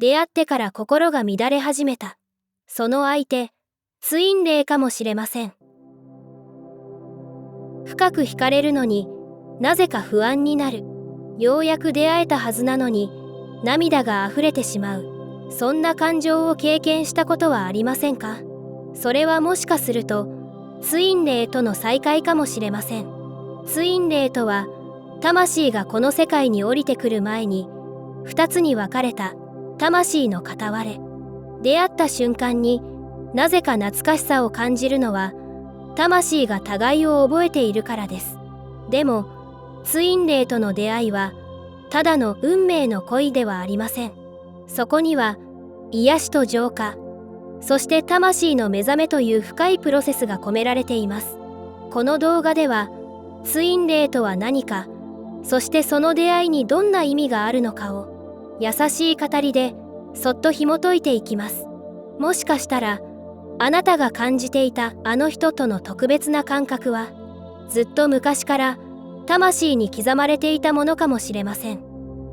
出会ってから心が乱れ始めた。その相手、ツインレイかもしれません。深く惹かれるのになぜか不安になる。ようやく出会えたはずなのに涙が溢れてしまう。そんな感情を経験したことはありませんか？それはもしかするとツインレイとの再会かもしれません。ツインレイとは魂がこの世界に降りてくる前に2つに分かれた魂の片割れ。出会った瞬間になぜか懐かしさを感じるのは魂が互いを覚えているからです。でもツインレイとの出会いはただの運命の恋ではありません。そこには癒しと浄化、そして魂の目覚めという深いプロセスが込められています。この動画ではツインレイとは何か、そしてその出会いにどんな意味があるのかを優しい語りでそっと紐解いていきます。もしかしたらあなたが感じていたあの人との特別な感覚はずっと昔から魂に刻まれていたものかもしれません。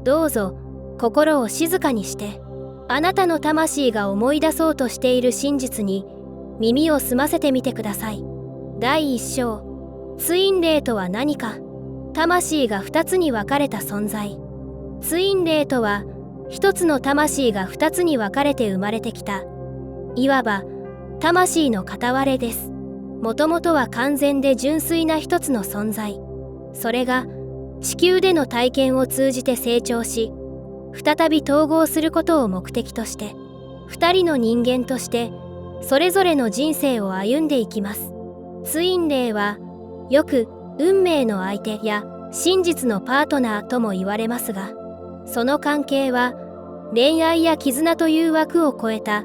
どうぞ心を静かにしてあなたの魂が思い出そうとしている真実に耳を澄ませてみてください。第1章、ツインレイとは何か。魂が2つに分かれた存在。ツインレイとは一つの魂が2つに分かれて生まれてきた、いわば魂の片割れです。もともとは完全で純粋な一つの存在。それが地球での体験を通じて成長し、再び統合することを目的として2人の人間としてそれぞれの人生を歩んでいきます。ツインレイはよく運命の相手や真実のパートナーとも言われますが、その関係は恋愛や絆という枠を超えた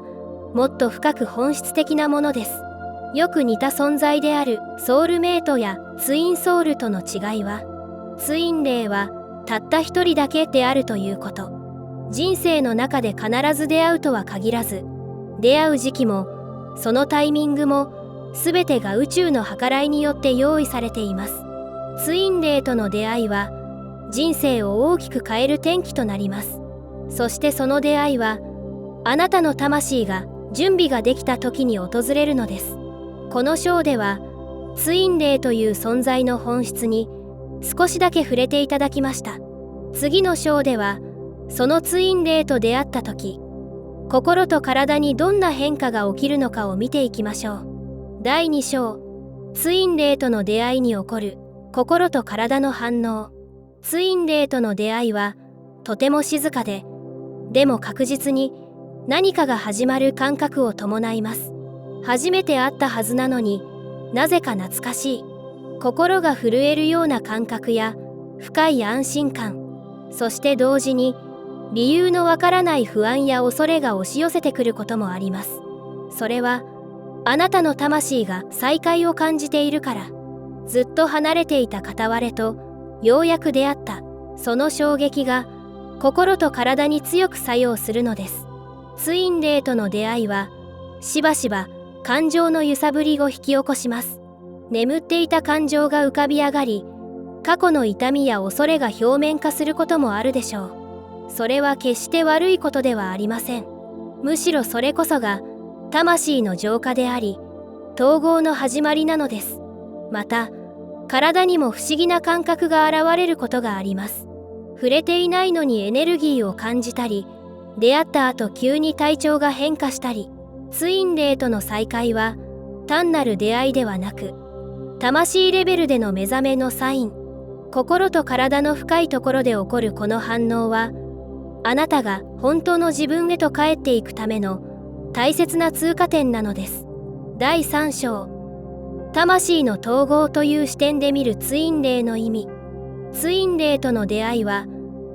もっと深く本質的なものです。よく似た存在であるソウルメイトやツインソウルとの違いは、ツインレイはたった一人だけであるということ。人生の中で必ず出会うとは限らず、出会う時期もそのタイミングも全てが宇宙の計らいによって用意されています。ツインレイとの出会いは人生を大きく変える転機となります。そしてその出会いはあなたの魂が準備ができた時に訪れるのです。この章ではツインレイという存在の本質に少しだけ触れていただきました。次の章ではそのツインレイと出会った時、心と体にどんな変化が起きるのかを見ていきましょう。第2章、ツインレイとの出会いに起こる心と体の反応。ツインレイとの出会いはとても静かでも確実に何かが始まる感覚を伴います。初めて会ったはずなのになぜか懐かしい、心が震えるような感覚や深い安心感、そして同時に理由のわからない不安や恐れが押し寄せてくることもあります。それはあなたの魂が再会を感じているから。ずっと離れていた片割れとようやく出会った、その衝撃が心と体に強く作用するのです。ツインレイとの出会いはしばしば感情の揺さぶりを引き起こします。眠っていた感情が浮かび上がり、過去の痛みや恐れが表面化することもあるでしょう。それは決して悪いことではありません。むしろそれこそが魂の浄化であり、統合の始まりなのです。また体にも不思議な感覚が現れることがあります。触れていないのにエネルギーを感じたり、出会った後急に体調が変化したり。ツインレイとの再会は単なる出会いではなく、魂レベルでの目覚めのサイン。心と体の深いところで起こるこの反応は、あなたが本当の自分へと帰っていくための大切な通過点なのです。第3章、魂の統合という視点で見るツインレイの意味。ツインレイとの出会いは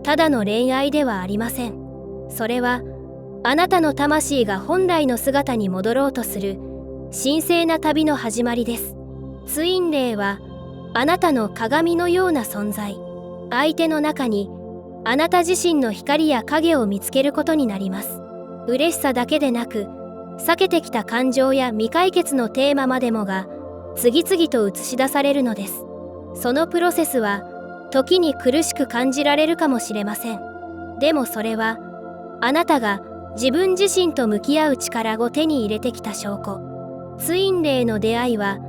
ただの恋愛ではありません。それはあなたの魂が本来の姿に戻ろうとする神聖な旅の始まりです。ツインレイはあなたの鏡のような存在。相手の中にあなた自身の光や影を見つけることになります。嬉しさだけでなく、避けてきた感情や未解決のテーマまでもが次々と映し出されるのです。そのプロセスは時に苦しく感じられるかもしれません。でもそれはあなたが自分自身と向き合う力を手に入れてきた証拠。ツインレイの出会いは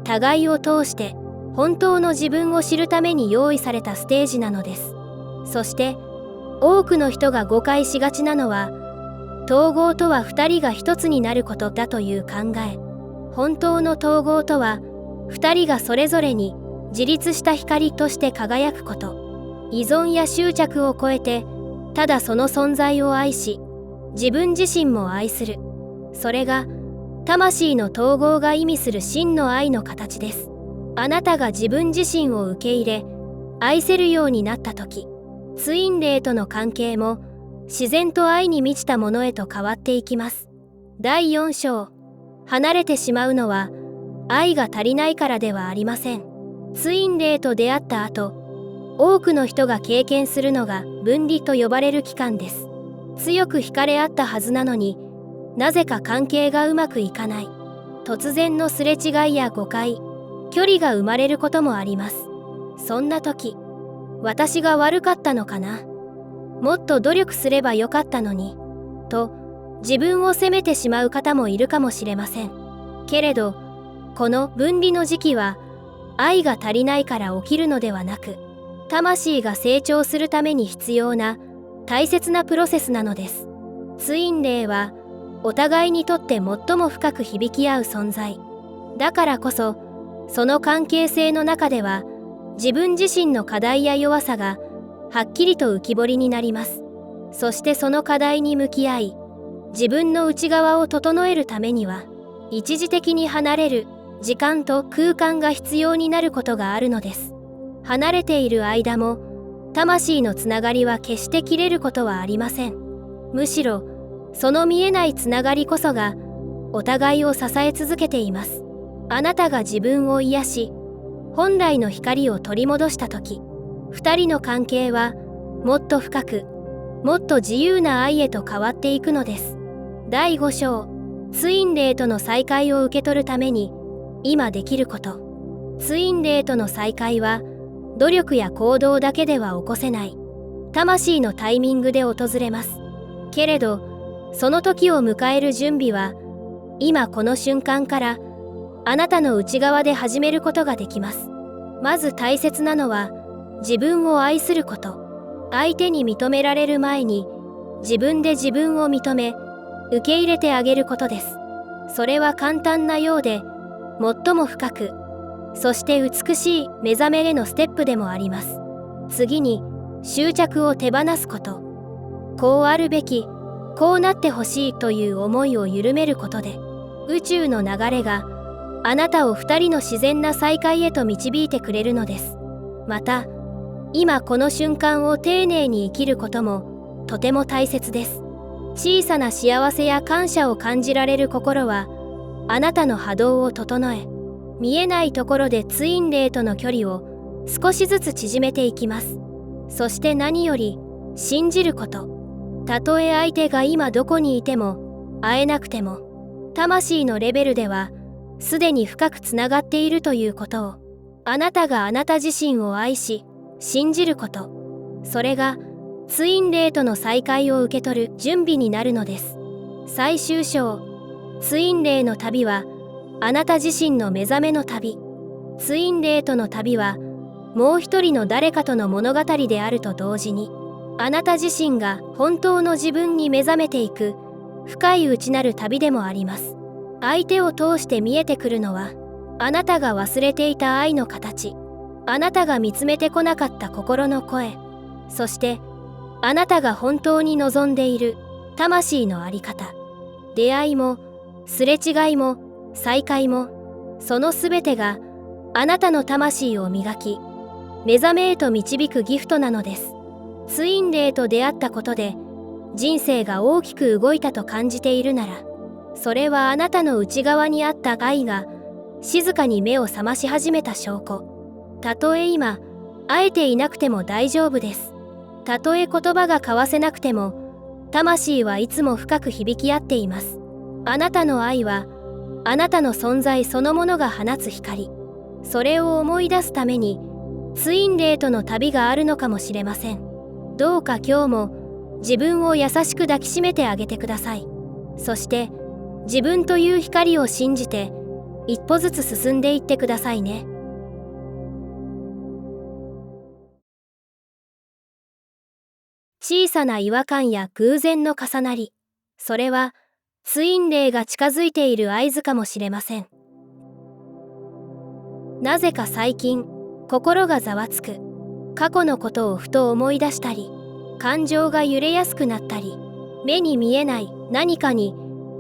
互いを通して本当の自分を知るために用意されたステージなのです。そして多くの人が誤解しがちなのは、統合とは2人が1つになることだという考え。本当の統合とは2人がそれぞれに自立した光として輝くこと。依存や執着を超えてただその存在を愛し、自分自身も愛する。それが魂の統合が意味する真の愛の形です。あなたが自分自身を受け入れ愛せるようになった時、ツインレイとの関係も自然と愛に満ちたものへと変わっていきます。第4章、離れてしまうのは愛が足りないからではありません。ツインレイと出会った後、多くの人が経験するのが分離と呼ばれる期間です。強く惹かれ合ったはずなのに、なぜか関係がうまくいかない。突然のすれ違いや誤解、距離が生まれることもあります。そんな時、私が悪かったのかな、もっと努力すればよかったのに、と自分を責めてしまう方もいるかもしれません。けれど、この分離の時期は愛が足りないから起きるのではなく、魂が成長するために必要な大切なプロセスなのです。ツインレイはお互いにとって最も深く響き合う存在。だからこそ、その関係性の中では自分自身の課題や弱さがはっきりと浮き彫りになります。そしてその課題に向き合い、自分の内側を整えるためには、一時的に離れる時間と空間が必要になることがあるのです。離れている間も、魂のつながりは決して切れることはありません。むしろ、その見えないつながりこそが、お互いを支え続けています。あなたが自分を癒し、本来の光を取り戻したとき、二人の関係は、もっと深く、もっと自由な愛へと変わっていくのです。第5章、ツインレイとの再会を受け取るために、今できること。ツインレイとの再会は、努力や行動だけでは起こせない。魂のタイミングで訪れます。けれど、その時を迎える準備は、今この瞬間から、あなたの内側で始めることができます。まず大切なのは、自分を愛すること。相手に認められる前に、自分で自分を認め、受け入れてあげることです。それは簡単なようで、最も深く、そして美しい目覚めへのステップでもあります。次に、執着を手放すこと。こうあるべき、こうなってほしいという思いを緩めることで、宇宙の流れがあなたを二人の自然な再会へと導いてくれるのです。また、今この瞬間を丁寧に生きることもとても大切です。小さな幸せや感謝を感じられる心は、あなたの波動を整え、見えないところでツインレイとの距離を少しずつ縮めていきます。そして何より、信じること。たとえ相手が今どこにいても、会えなくても、魂のレベルでは、すでに深くつながっているということを、あなたがあなた自身を愛し、信じること。それが、ツインレイとの再会を受け取る準備になるのです。最終章、ツインレイの旅は、あなた自身の目覚めの旅。ツインレイとの旅は、もう一人の誰かとの物語であると同時に、あなた自身が本当の自分に目覚めていく深い内なる旅でもあります。相手を通して見えてくるのは、あなたが忘れていた愛の形、あなたが見つめてこなかった心の声、そしてあなたが本当に望んでいる魂の在り方。出会いもすれ違いも再会も、そのすべてがあなたの魂を磨き、目覚めへと導くギフトなのです。ツインレイと出会ったことで人生が大きく動いたと感じているなら、それはあなたの内側にあった愛が静かに目を覚まし始めた証拠。たとえ今会えていなくても大丈夫です。たとえ言葉が交わせなくても、魂はいつも深く響き合っています。あなたの愛はあなたの存在そのものが放つ光。それを思い出すためにツインレイとの旅があるのかもしれません。どうか今日も自分を優しく抱きしめてあげてください。そして自分という光を信じて一歩ずつ進んでいってくださいね。小さな違和感や偶然の重なり、それはツインレイが近づいている合図かもしれません。なぜか最近心がざわつく、過去のことをふと思い出したり、感情が揺れやすくなったり、目に見えない何かに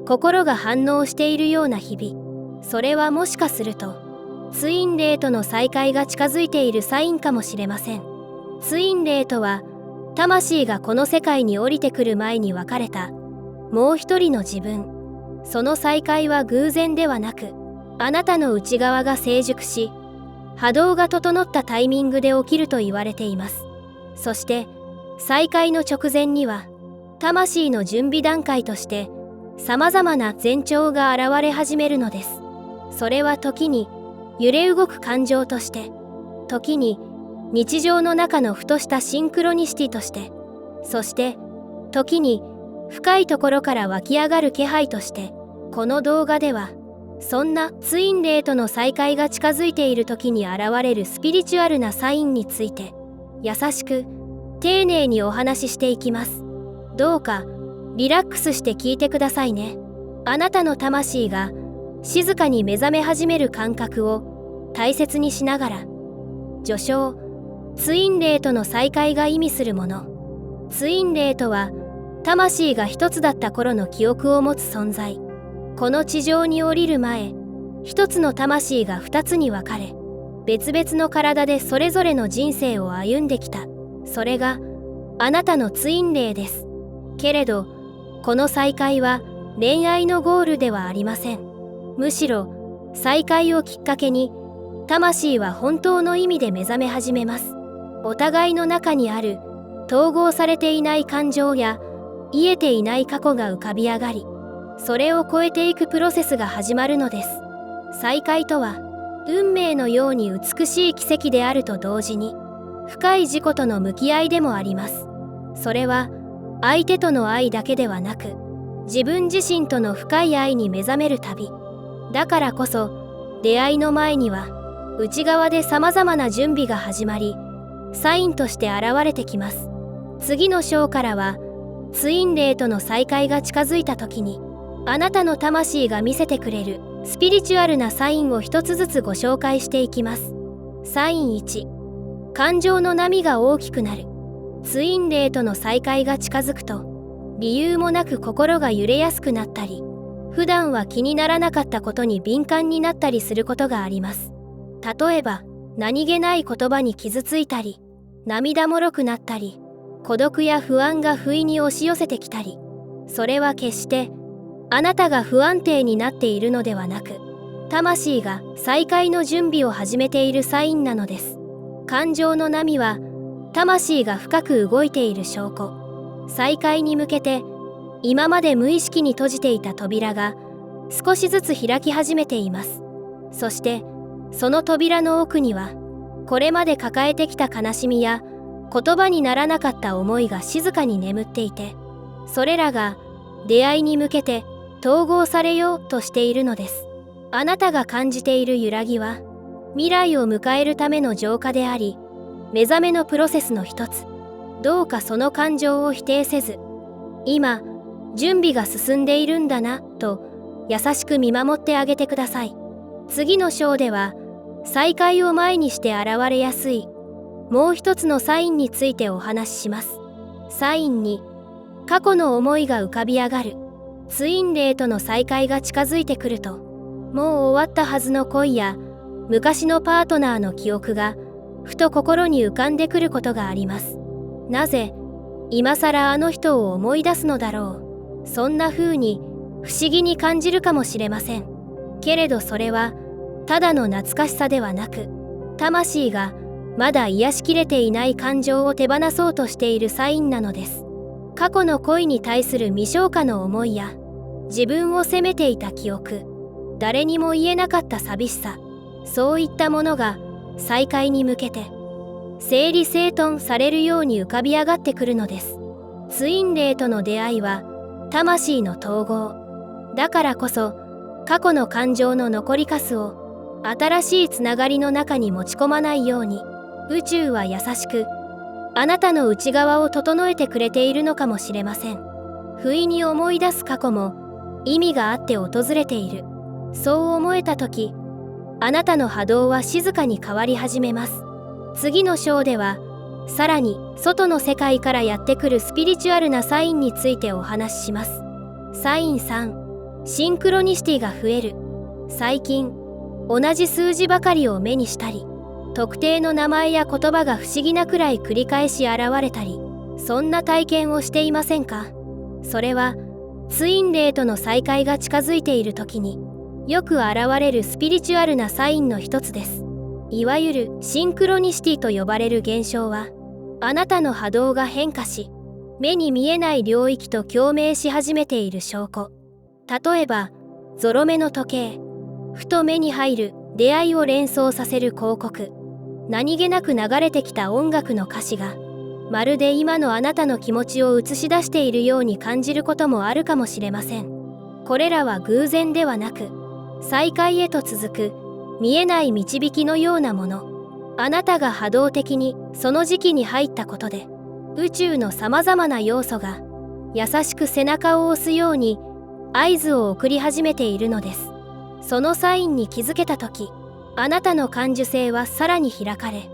心が反応しているような日々、それはもしかするとツインレイとの再会が近づいているサインかもしれません。ツインレイとは、魂がこの世界に降りてくる前に別れたもう一人の自分。その再会は偶然ではなく、あなたの内側が成熟し、波動が整ったタイミングで起きると言われています。そして再会の直前には、魂の準備段階として様々な前兆が現れ始めるのです。それは時に揺れ動く感情として、時に日常の中のふとしたシンクロニシティとして、そして時に深いところから湧き上がる気配として、この動画ではそんなツインレイとの再会が近づいている時に現れるスピリチュアルなサインについて優しく丁寧にお話ししていきます。どうかリラックスして聞いてくださいね。あなたの魂が静かに目覚め始める感覚を大切にしながら、序章、ツインレイとの再会が意味するもの。ツインレイとは、魂が一つだった頃の記憶を持つ存在。この地上に降りる前、一つの魂が二つに分かれ、別々の体でそれぞれの人生を歩んできた。それがあなたのツインレイです。けれど、この再会は恋愛のゴールではありません。むしろ再会をきっかけに、魂は本当の意味で目覚め始めます。お互いの中にある統合されていない感情や癒えていない過去が浮かび上がり、それを超えていくプロセスが始まるのです。再会とは、運命のように美しい奇跡であると同時に、深い自己との向き合いでもあります。それは、相手との愛だけではなく、自分自身との深い愛に目覚める旅。だからこそ、出会いの前には、内側で様々な準備が始まり、サインとして現れてきます。次の章からは、ツインレイとの再会が近づいた時に、あなたの魂が見せてくれるスピリチュアルなサインを一つずつご紹介していきます。サイン1、感情の波が大きくなる。ツインレイとの再会が近づくと、理由もなく心が揺れやすくなったり、普段は気にならなかったことに敏感になったりすることがあります。例えば、何気ない言葉に傷ついたり、涙もろくなったり、孤独や不安が不意に押し寄せてきたり、それは決してあなたが不安定になっているのではなく、魂が再会の準備を始めているサインなのです。感情の波は魂が深く動いている証拠。再会に向けて今まで無意識に閉じていた扉が少しずつ開き始めています。そしてその扉の奥には、これまで抱えてきた悲しみや言葉にならなかった思いが静かに眠っていて、それらが出会いに向けて統合されようとしているのです。あなたが感じている揺らぎは、未来を迎えるための浄化であり、目覚めのプロセスの一つ。どうかその感情を否定せず、今、準備が進んでいるんだな、と優しく見守ってあげてください。次の章では、再会を前にして現れやすいもう一つのサインについてお話しします。サインに、過去の思いが浮かび上がる。ツインレイとの再会が近づいてくると、もう終わったはずの恋や昔のパートナーの記憶がふと心に浮かんでくることがあります。なぜ今更あの人を思い出すのだろう。そんな風に不思議に感じるかもしれません。けれどそれはただの懐かしさではなく、魂がまだ癒しきれていない感情を手放そうとしているサインなのです。過去の恋に対する未消化の思いや、自分を責めていた記憶、誰にも言えなかった寂しさ、そういったものが再会に向けて整理整頓されるように浮かび上がってくるのです。ツインレイとの出会いは魂の統合。だからこそ過去の感情の残りかすを新しいつながりの中に持ち込まないように、宇宙は優しくあなたの内側を整えてくれているのかもしれません。不意に思い出す過去も意味があって訪れている。そう思えた時、あなたの波動は静かに変わり始めます。次の章ではさらに外の世界からやってくるスピリチュアルなサインについてお話しします。サイン3、シンクロニシティが増える。最近同じ数字ばかりを目にしたり、特定の名前や言葉が不思議なくらい繰り返し現れたり、そんな体験をしていませんか？それはツインレイとの再会が近づいている時によく現れるスピリチュアルなサインの一つです。いわゆるシンクロニシティと呼ばれる現象は、あなたの波動が変化し、目に見えない領域と共鳴し始めている証拠。例えばゾロ目の時計、ふと目に入る出会いを連想させる広告、何気なく流れてきた音楽の歌詞がまるで今のあなたの気持ちを映し出しているように感じることもあるかもしれません。これらは偶然ではなく、再会へと続く見えない導きのようなもの。あなたが波動的にその時期に入ったことで、宇宙のさまざまな要素が優しく背中を押すように合図を送り始めているのです。そのサインに気づけた時、あなたの感受性はさらに開かれ、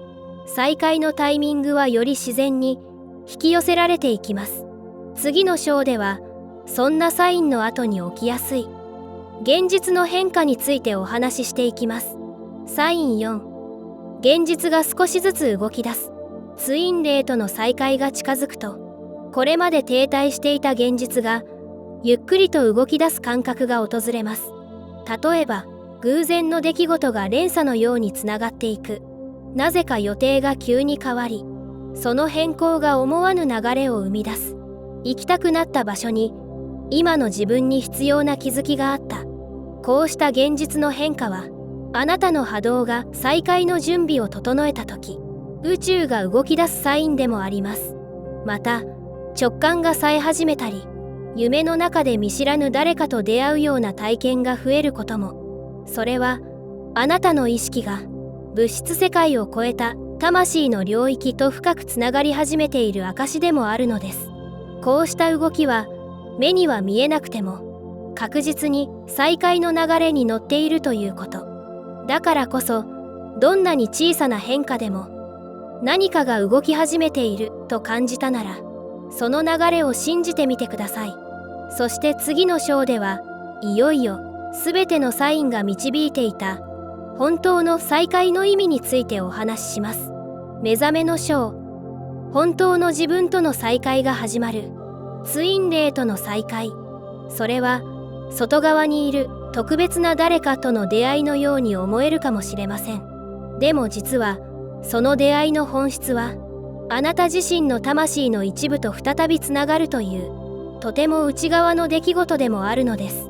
再会のタイミングはより自然に引き寄せられていきます。次の章ではそんなサインの後に起きやすい現実の変化についてお話ししていきます。サイン4、現実が少しずつ動き出す。ツインレイとの再会が近づくと、これまで停滞していた現実がゆっくりと動き出す感覚が訪れます。例えば偶然の出来事が連鎖のようにつながっていく。なぜか予定が急に変わり、その変更が思わぬ流れを生み出す。行きたくなった場所に今の自分に必要な気づきがあった。こうした現実の変化は、あなたの波動が再会の準備を整えた時、宇宙が動き出すサインでもあります。また直感が冴え始めたり、夢の中で見知らぬ誰かと出会うような体験が増えることも、それはあなたの意識が物質世界を超えた魂の領域と深くつながり始めている証でもあるのです。こうした動きは目には見えなくても確実に再会の流れに乗っているということ。だからこそ、どんなに小さな変化でも何かが動き始めていると感じたなら、その流れを信じてみてください。そして次の章では、いよいよ全てのサインが導いていた本当の再会の意味についてお話しします。目覚めの章、本当の自分との再会が始まる。ツインレイとの再会、それは外側にいる特別な誰かとの出会いのように思えるかもしれません。でも実はその出会いの本質は、あなた自身の魂の一部と再びつながるという、とても内側の出来事でもあるのです。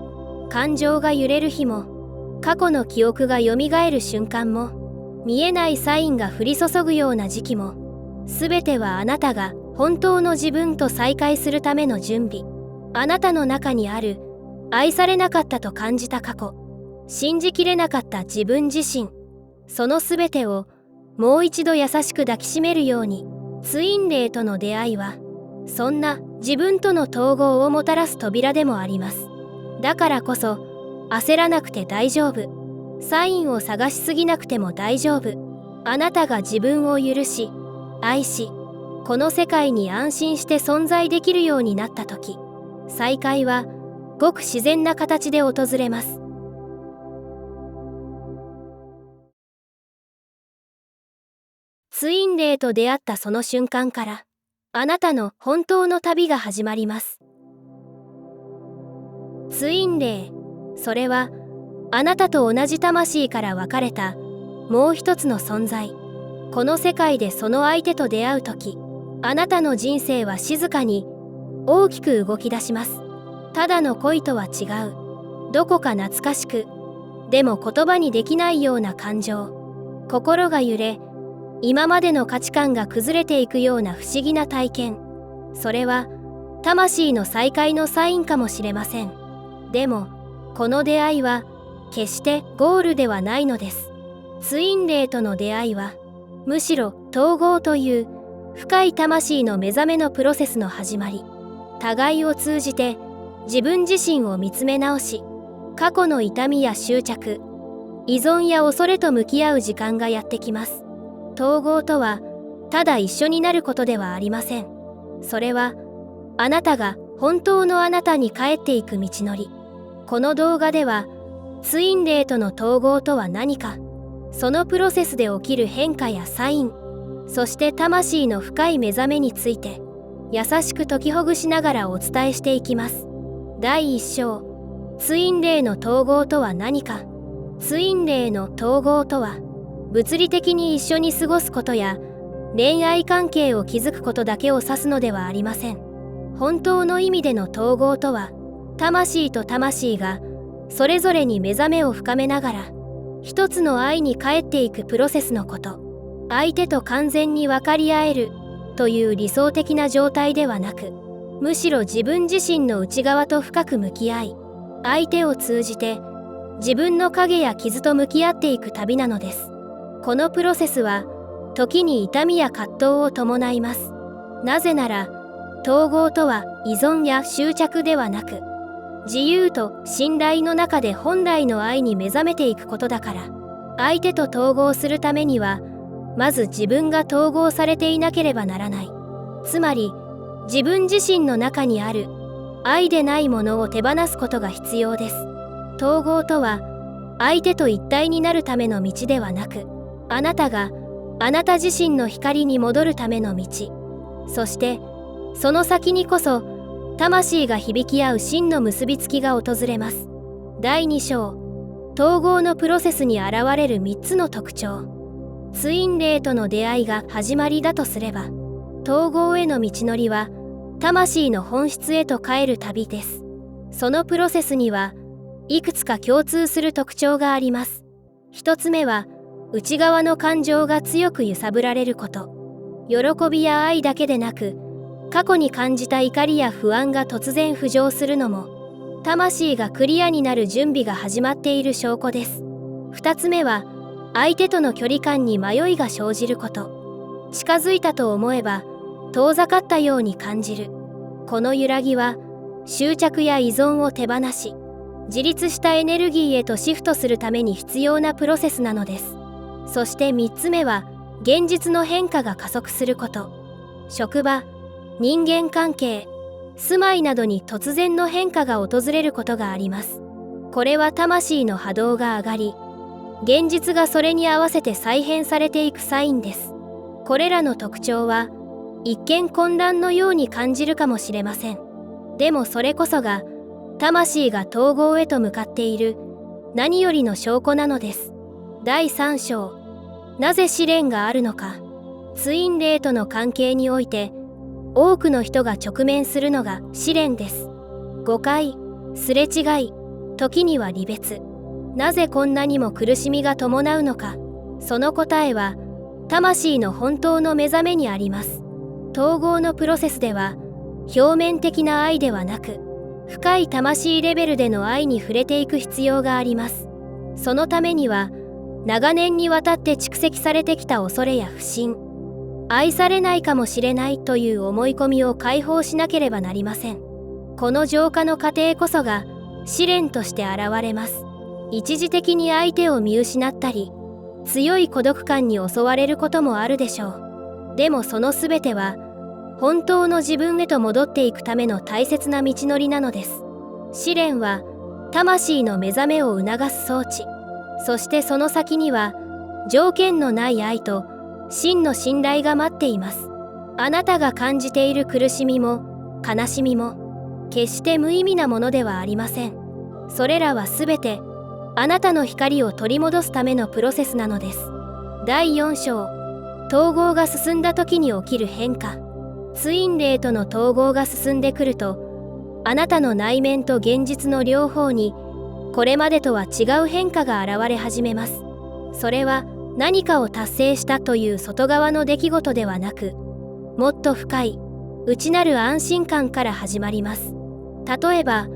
感情が揺れる日も、過去の記憶がよみがえる瞬間も、見えないサインが降り注ぐような時期も、すべてはあなたが本当の自分と再会するための準備。あなたの中にある愛されなかったと感じた過去、信じきれなかった自分自身、そのすべてをもう一度優しく抱きしめるように、ツインレイとの出会いはそんな自分との統合をもたらす扉でもあります。だからこそ焦らなくて大丈夫。サインを探しすぎなくても大丈夫。あなたが自分を許し、愛し、この世界に安心して存在できるようになった時、再会はごく自然な形で訪れます。ツインレイと出会ったその瞬間から、あなたの本当の旅が始まります。ツインレイ、それはあなたと同じ魂から分かれたもう一つの存在。この世界でその相手と出会うとき、あなたの人生は静かに大きく動き出します。ただの恋とは違う、どこか懐かしく、でも言葉にできないような感情。心が揺れ、今までの価値観が崩れていくような不思議な体験。それは魂の再会のサインかもしれません。でもこの出会いは決してゴールではないのです。ツイン霊との出会いはむしろ統合という深い魂の目覚めのプロセスの始まり。互いを通じて自分自身を見つめ直し、過去の痛みや執着、依存や恐れと向き合う時間がやってきます。統合とはただ一緒になることではありません。それはあなたが本当のあなたに帰っていく道のり。この動画ではツイン霊との統合とは何か、そのプロセスで起きる変化やサイン、そして魂の深い目覚めについて優しく解きほぐしながらお伝えしていきます。第1章、ツイン霊の統合とは何か。ツイン霊の統合とは、物理的に一緒に過ごすことや恋愛関係を築くことだけを指すのではありません。本当の意味での統合とは、魂と魂がそれぞれに目覚めを深めながら一つの愛に帰っていくプロセスのこと。相手と完全に分かり合えるという理想的な状態ではなく、むしろ自分自身の内側と深く向き合い、相手を通じて自分の影や傷と向き合っていく旅なのです。このプロセスは時に痛みや葛藤を伴います。なぜなら統合とは依存や執着ではなく、自由と信頼の中で本来の愛に目覚めていくことだから。相手と統合するためにはまず自分が統合されていなければならない。つまり自分自身の中にある愛でないものを手放すことが必要です。統合とは相手と一体になるための道ではなく、あなたがあなた自身の光に戻るための道。そしてその先にこそ魂が響き合う真の結びつきが訪れます。第2章、統合のプロセスに現れる3つの特徴。ツイン霊との出会いが始まりだとすれば、統合への道のりは魂の本質へと帰る旅です。そのプロセスにはいくつか共通する特徴があります。一つ目は内側の感情が強く揺さぶられること。喜びや愛だけでなく、過去に感じた怒りや不安が突然浮上するのも、魂がクリアになる準備が始まっている証拠です。二つ目は相手との距離感に迷いが生じること。近づいたと思えば遠ざかったように感じる。この揺らぎは執着や依存を手放し、自立したエネルギーへとシフトするために必要なプロセスなのです。そして3つ目は現実の変化が加速すること。職場、人間関係、住まいなどに突然の変化が訪れることがあります。これは魂の波動が上がり、現実がそれに合わせて再編されていくサインです。これらの特徴は一見混乱のように感じるかもしれません。でもそれこそが魂が統合へと向かっている何よりの証拠なのです。第3章、なぜ試練があるのか。ツイン霊との関係において多くの人が直面するのが試練です。誤解、すれ違い、時には離別。なぜこんなにも苦しみが伴うのか。その答えは魂の本当の目覚めにあります。統合のプロセスでは表面的な愛ではなく、深い魂レベルでの愛に触れていく必要があります。そのためには長年にわたって蓄積されてきた恐れや不信、愛されないかもしれないという思い込みを解放しなければなりません。この浄化の過程こそが試練として現れます。一時的に相手を見失ったり、強い孤独感に襲われることもあるでしょう。でもそのすべては本当の自分へと戻っていくための大切な道のりなのです。試練は魂の目覚めを促す装置。そしてその先には条件のない愛と真の信頼が待っています。あなたが感じている苦しみも悲しみも決して無意味なものではありません。それらはすべてあなたの光を取り戻すためのプロセスなのです。第4章、統合が進んだ時に起きる変化。ツイン霊との統合が進んでくると、あなたの内面と現実の両方にこれまでとは違う変化が現れ始めます。それは何かを達成したという外側の出来事ではなく、もっと深い内なる安心感から始まります。例えば、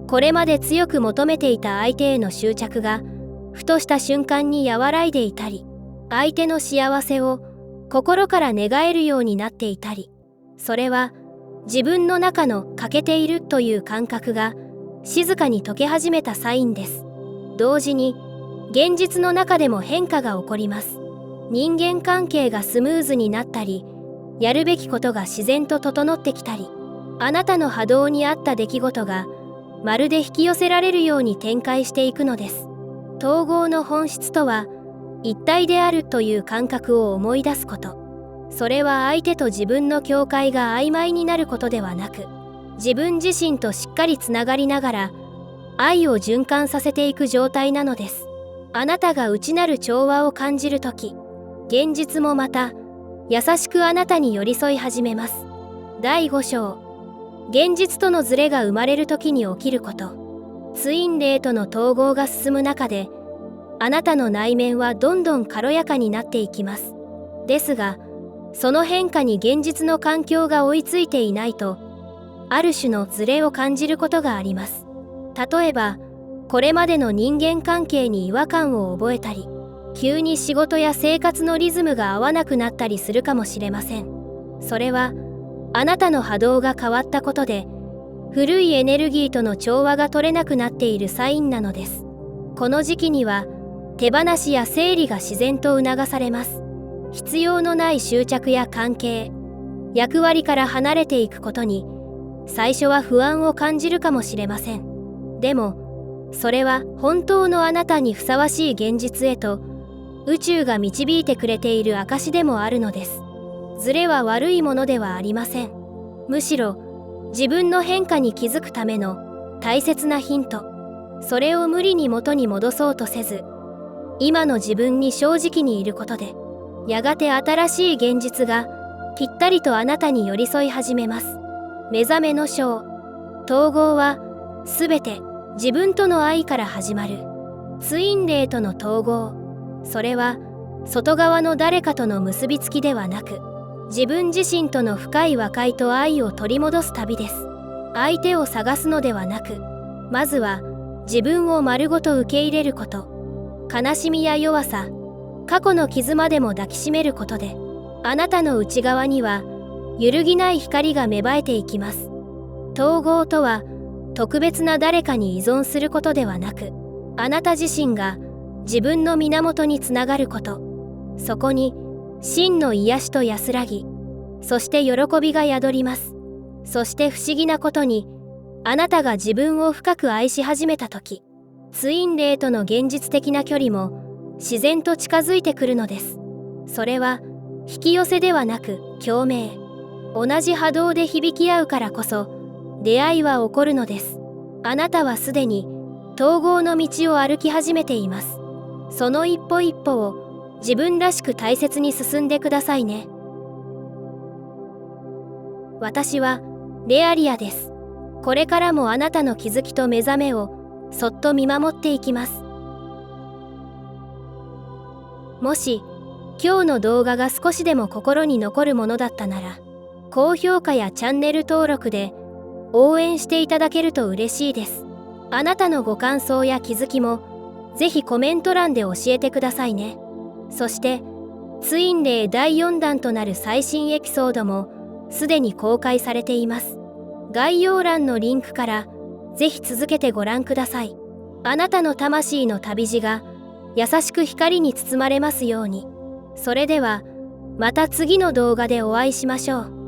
これまで強く求めていた相手への執着がふとした瞬間に和らいでいたり、相手の幸せを心から願えるようになっていたり、それは自分の中の欠けているという感覚が静かに解け始めたサインです。同時に現実の中でも変化が起こります。人間関係がスムーズになったり、やるべきことが自然と整ってきたり、あなたの波動に合った出来事がまるで引き寄せられるように展開していくのです。統合の本質とは、一体であるという感覚を思い出すこと。それは相手と自分の境界が曖昧になることではなく、自分自身としっかりつながりながら愛を循環させていく状態なのです。あなたが内なる調和を感じるとき、現実もまた優しくあなたに寄り添い始めます。第5章、現実とのズレが生まれるときに起きること。ツインレイとの統合が進む中で、あなたの内面はどんどん軽やかになっていきます。ですが、その変化に現実の環境が追いついていないと、ある種のズレを感じることがあります。例えば、これまでの人間関係に違和感を覚えたり、急に仕事や生活のリズムが合わなくなったりするかもしれません。それは、あなたの波動が変わったことで、古いエネルギーとの調和が取れなくなっているサインなのです。この時期には、手放しや整理が自然と促されます。必要のない執着や関係、役割から離れていくことに、最初は不安を感じるかもしれません。でも、それは本当のあなたにふさわしい現実へと、宇宙が導いてくれている証でもあるのです。ズレは悪いものではありません。むしろ、自分の変化に気づくための大切なヒント。それを無理に元に戻そうとせず、今の自分に正直にいることで、やがて新しい現実がぴったりとあなたに寄り添い始めます。目覚めの章。統合はすべて自分との愛から始まる。ツインレイとの統合。それは外側の誰かとの結びつきではなく、自分自身との深い和解と愛を取り戻す旅です。相手を探すのではなく、まずは自分を丸ごと受け入れること。悲しみや弱さ、過去の傷までも抱きしめることで、あなたの内側には揺るぎない光が芽生えていきます。統合とは特別な誰かに依存することではなく、あなた自身が自分の源につながること。そこに真の癒しと安らぎ、そして喜びが宿ります。そして不思議なことに、あなたが自分を深く愛し始めたとき、ツインレイとの現実的な距離も自然と近づいてくるのです。それは引き寄せではなく共鳴。同じ波動で響き合うからこそ出会いは起こるのです。あなたはすでに統合の道を歩き始めています。その一歩一歩を自分らしく大切に進んでくださいね。私はレアリアです。これからもあなたの気づきと目覚めをそっと見守っていきます。もし今日の動画が少しでも心に残るものだったなら、高評価やチャンネル登録で応援していただけると嬉しいです。あなたのご感想や気づきもぜひコメント欄で教えてくださいね。そしてツインレイ第4弾となる最新エピソードもすでに公開されています。概要欄のリンクからぜひ続けてご覧ください。あなたの魂の旅路が優しく光に包まれますように。それではまた次の動画でお会いしましょう。